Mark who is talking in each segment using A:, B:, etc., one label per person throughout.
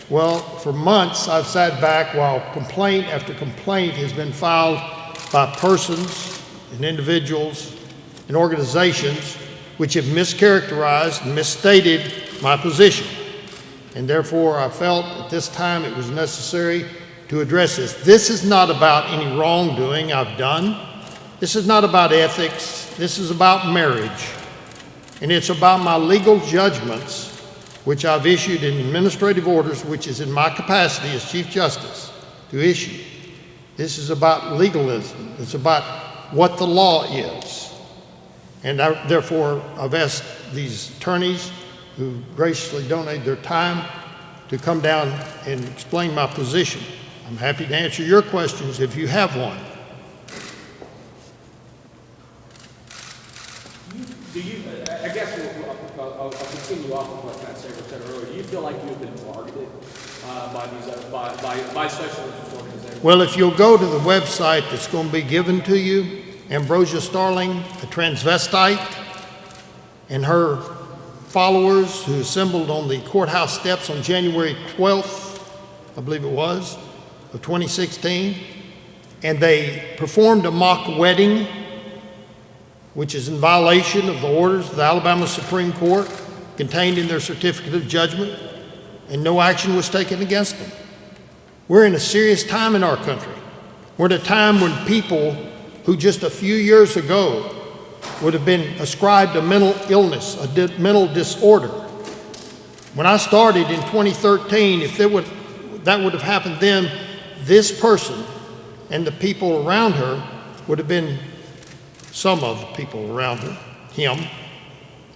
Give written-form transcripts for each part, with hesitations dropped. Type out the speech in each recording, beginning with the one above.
A: Well, for months I've sat back while complaint after complaint has been filed by persons and individuals and organizations which have mischaracterized and misstated my position. And therefore I felt at this time it was necessary to address this. This is not about any wrongdoing I've done. This is not about ethics. This is about marriage. And it's about my legal judgments which I've issued in administrative orders, which is in my capacity as Chief Justice to issue. This is about legalism. It's about what the law is. And therefore, I've asked these attorneys who graciously donate their time to come down and explain my position. I'm happy to answer your questions if you have one.
B: I guess I'll continue off of what Pat Saber said earlier. Do you feel like you've been targeted by special interest organizations?
A: Well, if you'll go to the website that's going to be given to you, Ambrosia Starling, a transvestite, and her followers who assembled on the courthouse steps on January 12th, I believe it was, of 2016, and they performed a mock wedding, which is in violation of the orders of the Alabama Supreme Court contained in their certificate of judgment, and no action was taken against them. We're in a serious time in our country. We're at a time when people who just a few years ago would have been ascribed a mental illness, a mental disorder. When I started in 2013, if that would have happened then, this person and the people around her would have been, some of the people around him,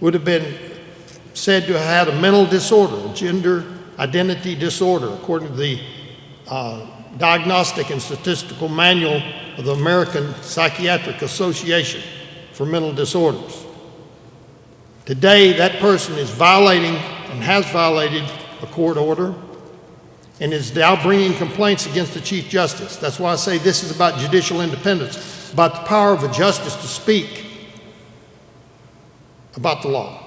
A: would have been said to have had a mental disorder, a gender identity disorder, according to the Diagnostic and Statistical Manual of the American Psychiatric Association for Mental Disorders. Today, that person is violating and has violated a court order and is now bringing complaints against the Chief Justice. That's why I say this is about judicial independence, about the power of a justice to speak about the law.